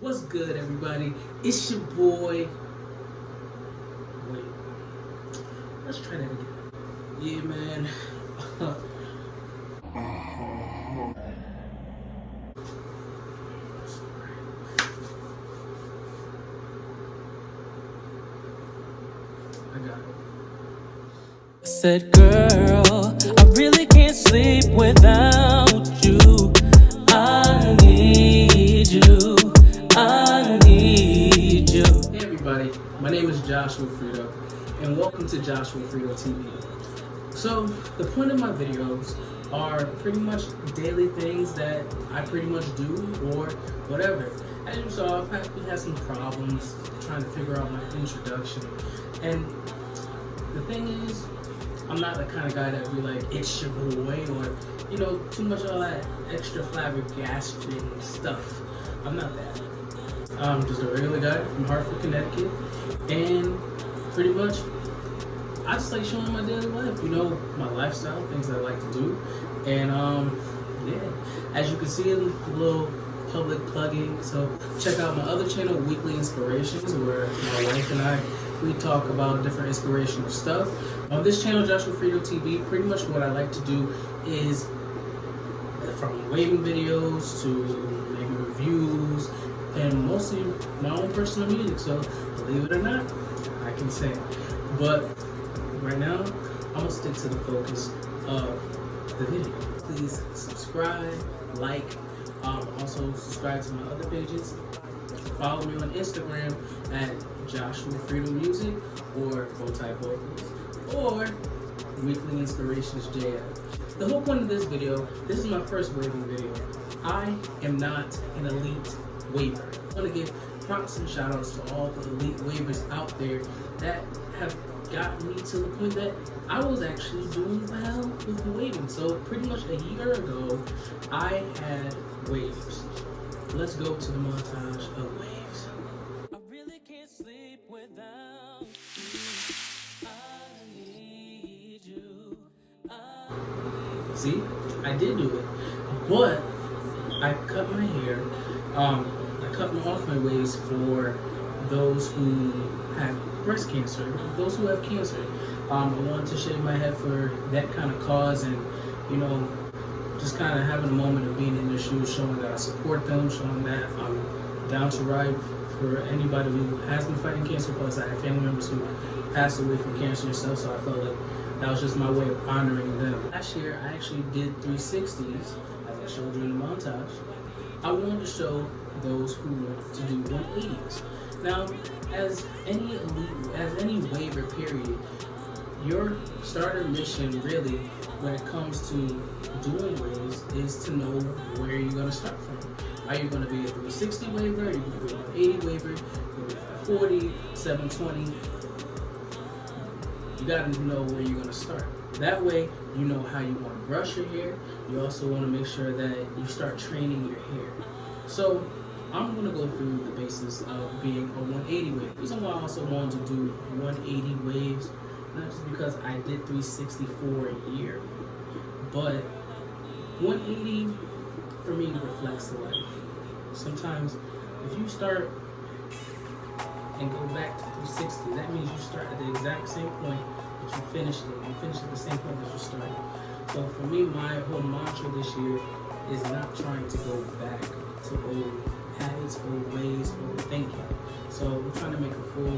What's good, everybody? It's your boy. Wait, let's try that again. Yeah, man. I got it. I said, girl, I really can't sleep without you. I need you. I need you. Hey, everybody. My name is Joshua Frito, and welcome to Joshua Frito TV. So, the point of my videos are pretty much daily things that I pretty much do or whatever. As you saw, we had some problems trying to figure out my introduction. And the thing is, I'm not the kind of guy that be like, it's your boy, or, you know, too much of all that extra flabbergasting stuff. I'm not that. I'm just a regular guy from Hartford, Connecticut, and pretty much, I just like showing my daily life, you know, my lifestyle, things I like to do, and yeah, as you can see in the little public plugging, so check out my other channel, Weekly Inspirations, where my wife and I, we talk about different inspirational stuff. On this channel, Joshua Frito TV, pretty much what I like to do is from waving videos to maybe reviews, and mostly my own personal music, so believe it or not, I can sing. But right now, I'm gonna stick to the focus of the video. Please subscribe, like, also subscribe to my other pages. Follow me on Instagram at Joshua Frito Music or Bowtie Vocals or Weekly Inspirations JL. The whole point of this video, this is my first waving video. I am not an elite waver. I want to give props and shout outs to all the elite wavers out there that have gotten me to the point that I was actually doing well with waving. So pretty much a year ago, I had waves. Let's go to the montage of waves. I really can't sleep without you. I need you. See, I did do it, but I cut my hair. I cut off my waves for those who have breast cancer, those who have cancer. I wanted to shave my head for that kind of cause, and you know, just kind of having a moment of being in their shoes, showing that I support them, showing that I'm down to ride for anybody who has been fighting cancer. Plus, I have family members who passed away from cancer themselves, so I felt like that was just my way of honoring them. Last year, I actually did 360s, as I showed you in the montage. I wanted to show those who want to do 180s. Now, as any waiver period, your starter mission really, when it comes to doing waves, is to know where you're going to start from. Are you going to be a 360 waiver? Are you going to be an 80 waiver? 40, 720? You got to know where you're going to start. That way, you know how you want to brush your hair. You also want to make sure that you start training your hair. So, I'm going to go through the basis of being a 180 wave. The reason why I also wanted to do 180 waves, not just because I did 364 a year, but 180 for me reflects the life. Sometimes if you start and go back to 360, that means you start at the exact same point that you finished it. You finish at the same point that you started. So for me, my whole mantra this year is not trying to go back to old habits, old ways, old thinking. So we're trying to make a full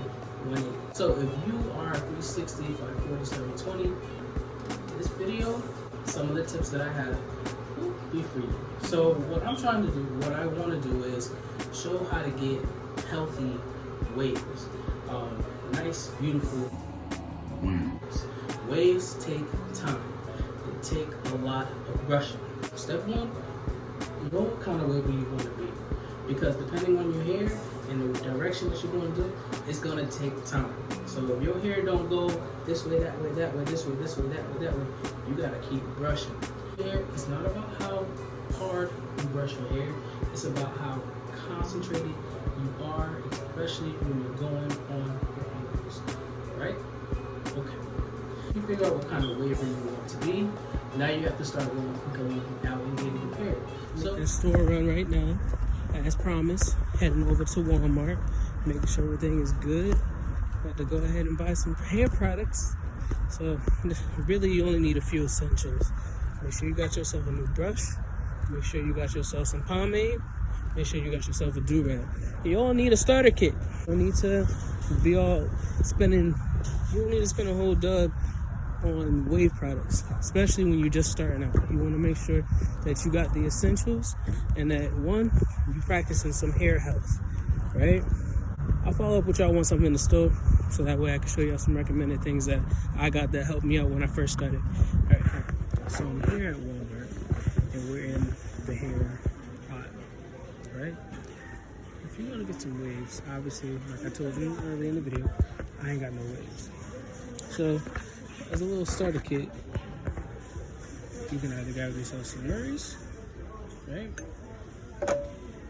180. So if you are 360, 540, 720, this video, some of the tips that I have will be for you. So what I'm trying to do, what I want to do is show how to get healthy waves. Nice, beautiful waves. Waves take time. They take a lot of brushing. Step one, know what kind of wave you want to be. Because depending on your hair and the direction that you're going to do, it's going to take time. So if your hair don't go this way, that way, that way, this way, this way, that way, that way, you got to keep brushing. Hair, it's not about how hard you brush your hair. It's about how concentrated you are, especially when you're going on your angles. Right? Okay. You figure out what kind of waver you want to be. Now you have to start going out and getting prepared. So the store run right now, as promised. heading over to Walmart, making sure everything is good. About to go ahead and buy some hair products. So really you only need a few essentials. Make sure you got yourself a new brush. Make sure you got yourself some pomade. Make sure you got yourself a do-rag. You all need a starter kit. You don't need to be all spending, you don't need to spend a whole dub on wave products, especially when you're just starting out. You want to make sure that you got the essentials and that one, you're practicing some hair health, right? I'll follow up with y'all once I'm in the store, so that way I can show y'all some recommended things that I got that helped me out when I first started. All right, so I'm here at Walmart and we're in the hair aisle, right? If you want to get some waves, obviously, like I told you earlier in the video, I ain't got no waves. So as a little starter kit, you can either grab yourself some Murray's, right?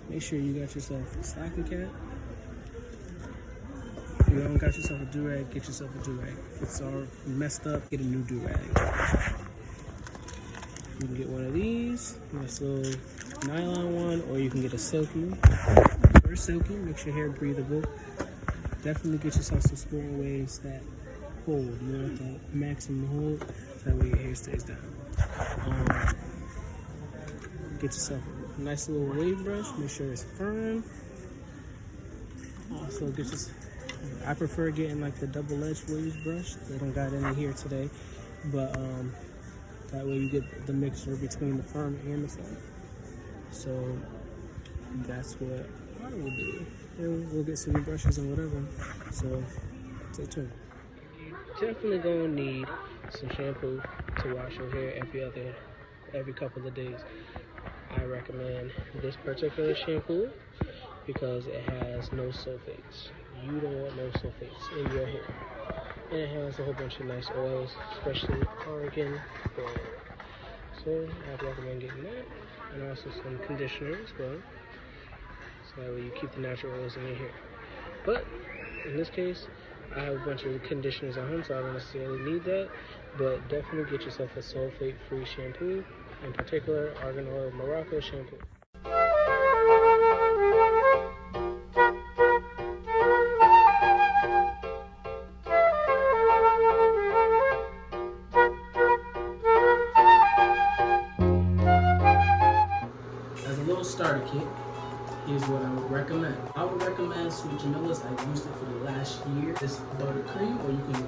Make sure you got yourself a stocking cap. If you don't got yourself a do-rag, get yourself a do-rag. If it's all messed up, get a new do-rag. You can get one of these, nice little nylon one, or you can get a silky. First silky, makes your hair breathable. Definitely get yourself some sport waves that hold. You want that maximum hold, so that way your hair stays down. Get yourself a nice little wave brush, make sure it's firm. Also get yourself, I prefer getting like the double-edged waves brush. They don't got any here today, but that way you get the mixture between the firm and the soft. So that's what I will do. And we'll get some new brushes and whatever. So stay tuned. You're definitely gonna need some shampoo to wash your hair every couple of days. I recommend this particular shampoo because it has no sulfates. You don't want no sulfates in your hair. And it has a whole bunch of nice oils, especially argan oil. So I'd recommend getting that, and also some conditioner as well. So that way you keep the natural oils in your hair. But in this case, I have a bunch of conditioners at home, so I don't necessarily need that. But definitely get yourself a sulfate-free shampoo, in particular Argan Oil Morocco shampoo. As a little starter kit, here's what I would recommend. I would recommend Sweet Jamila's. I've used it for the last year. This buttercream, or you can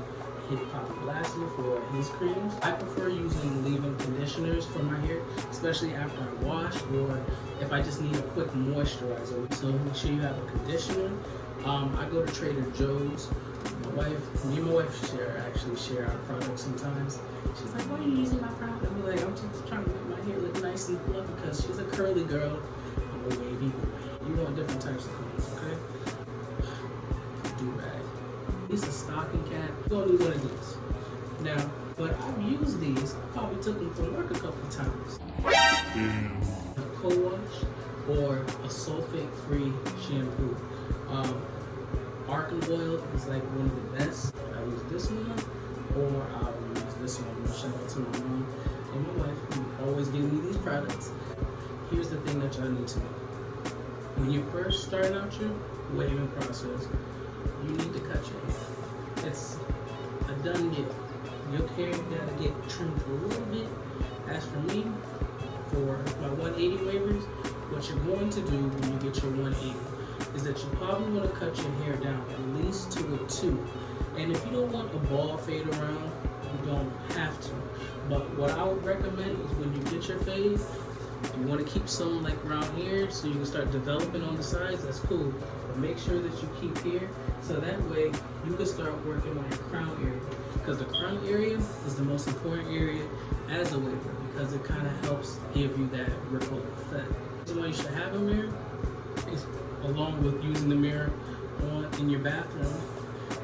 hit Papa Blasting for his creams. I prefer using leave-in conditioners for my hair, especially after I wash or if I just need a quick moisturizer. So make sure you have a conditioner. I go to Trader Joe's. Me and my wife share our products sometimes. She's like, why are you using my product? I'm like, I'm just trying to make my hair look nice and fluffy because she's a curly girl. I'm a wavy boy. You want different types of colors, okay? Do-rag. These are stocking cap. You're gonna need one of these. Now, but I've used these. I probably took them from work a couple of times. A co-wash or a sulfate-free shampoo. Argan oil is like one of the best. I use this one, or I'll use this one. Shout out to my mom and my wife who always give me these products. Here's the thing that y'all need to know. When you first start out your waving process, you need to cut your hair. It's a done deal. Your hair gotta get trimmed a little bit. As for me, for my 180 wavers, what you're going to do when you get your 180 is that you probably want to cut your hair down at least to a 2. And if you don't want a ball fade around, you don't have to. But what I would recommend is when you get your fade, you want to keep some like around here so you can start developing on the sides, that's cool. But make sure that you keep here so that way you can start working on your crown area. Because the crown area is the most important area as a waver because it kind of helps give you that ripple effect. The reason why you should have a mirror is, along with using the mirror in your bathroom,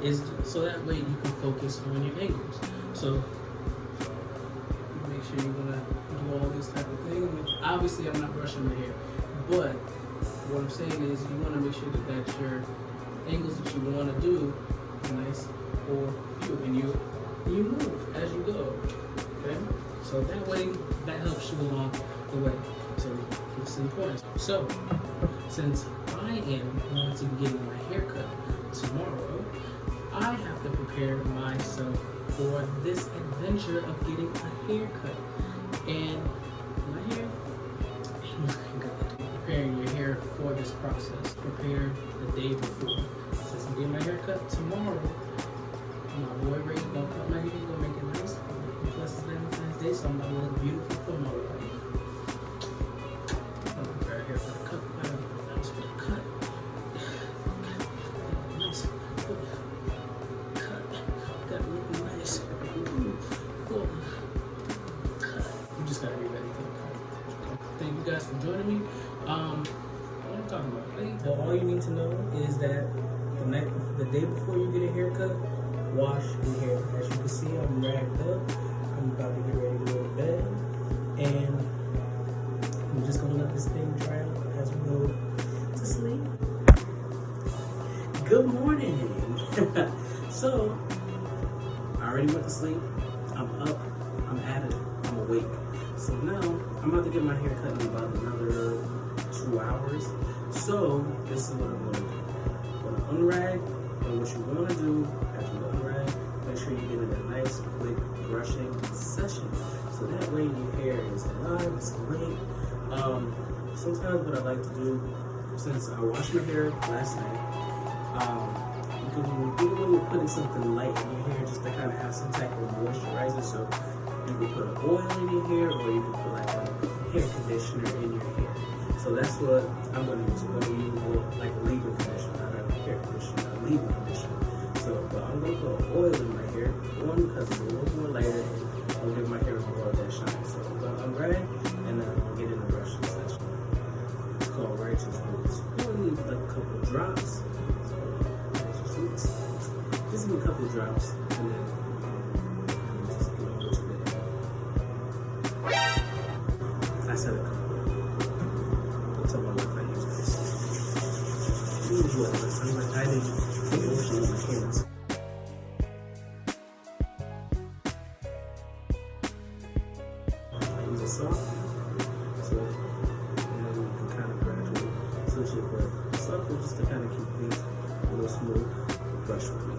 is so that way you can focus on your angles. So make sure you want to do all this type of thing. Obviously, I'm not brushing my hair, but what I'm saying is you want to make sure that your angles that you want to do is nice for you, and you move as you go. Okay, so that way that helps you along the way. So it's important. So since I am going to be getting my hair cut tomorrow, I have to prepare myself for this adventure of getting a haircut. And my hair is looking good. Preparing your hair for this process. Prepare the day before. Since I'm getting my hair cut tomorrow, my boy Ray gonna cut my hair, gonna make it nice. And plus it's Valentine's Day, so I'm about to look beautiful for my wife. I'm gonna prepare hair for the cut. I don't know what else for the cut. Nice. Cut. Gotta look nice. Ooh, cool. Cut. You just gotta be ready for the cut. Thank you guys for joining me. What I'm talking about. Well, all you need to know is that the day before you get a haircut, wash your hair. As you can see, I'm ragged up. I'm about to get ready to go to bed, and we're just gonna let this thing dry out as we go to sleep. Good morning. So, I already went to sleep. I'm up. I'm at it. I'm awake. So now I'm about to get my hair cut in about another 2 hours. So this is what I'm gonna do. I'm gonna unrag, and what you wanna do after you unrag, make sure you get in a nice quick brushing session. So that way your hair is alive, it's great. Sometimes what I like to do, since I washed my hair last night, even when you're putting something light in your hair just to kind of have some type of moisturizer, so you can put an oil in your hair, or you can put like a hair conditioner in your hair. So that's what I'm going to use. I'm going to use like a leave-in conditioner, not a hair conditioner, a leave-in conditioner. So I'm going to put oil in my hair, one, because it's a little more lighter, and I'll give my hair more of that shine. So I'm going to unrag, and then I'll get in the brushing session. It's called Righteous Roots. You only need like a couple drops. So Righteous Roots. Just give me a couple drops, and then just get over to the end. I said a couple. Tell my wife I use this. Use whatever. I'm like, I didn't put lotion in my hands. I use a soft, so you can kind of gradually switch it, but soft is just to kind of keep things a little smooth. Brush with me.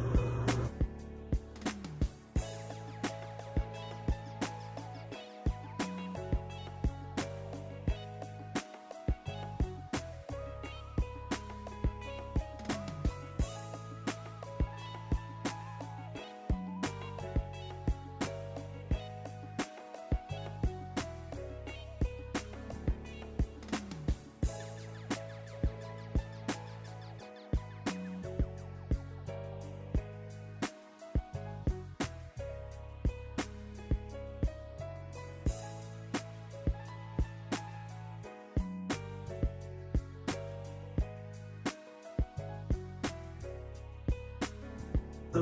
So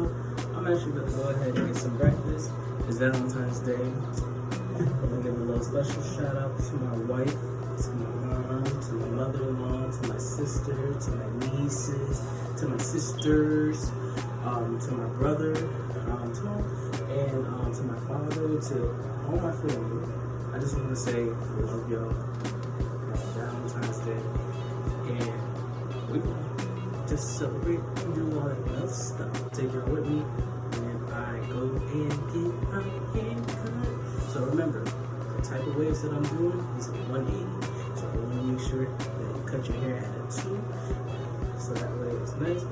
I'm actually going to go ahead and get some breakfast. It's Valentine's Day. I'm going to give a little special shout out to my wife, to my mom, to my mother-in-law, to my sister, to my nieces, to my sisters, to my brother, and to my father, to all my family. I just want to say I love y'all. Valentine's Day. And we just celebrate and do all that other stuff. Take y'all with me when I go and get my hair cut. So remember, the type of waves that I'm doing is a 180. So I want to make sure that you cut your hair at a 2. So that way it's nice.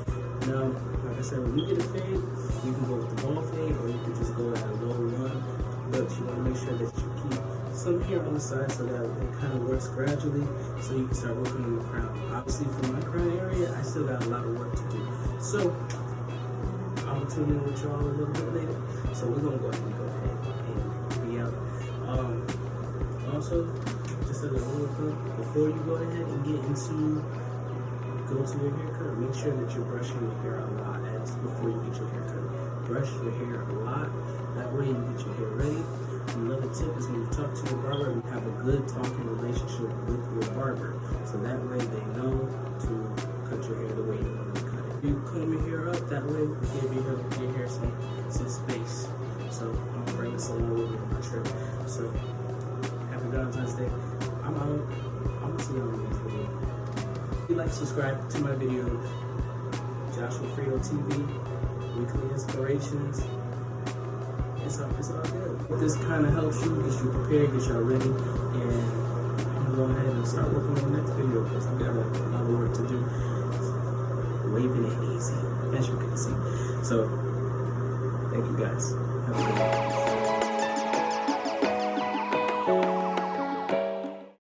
Now, like I said, when you get a fade, you can go with the ball fade, or you can just go at a low 1. But you want to make sure that you keep some hair on the side so that it kind of works gradually, so you can start working on the crown. Obviously, for my crown area, I still got a lot of work to do. So I'll tune in with y'all a little bit later. So we're gonna go ahead and be out. Also, just as a rule of thumb, before you go ahead and go to your haircut, make sure that you're brushing your hair a lot before you get your haircut. Brush your hair a lot. That way you get your hair ready. Another tip is when you talk to your barber, you have a good talking relationship with your barber. So that way they know to cut your hair the way you want to cut it. You comb your hair up, that way you give your hair some space. So I'm gonna bring this along with me on my trip. So happy Valentine's Day. I'm out. I'm gonna see y'all in the next video. like, subscribe to my video, Joshua Frito TV, weekly inspirations. It's all good. This kind of helps you, gets you prepared, gets y'all ready, and I'm gonna go ahead and start working on the next video because I've got a lot of work to do. Waving ain't easy, as you can see. So, thank you guys. Have a good one.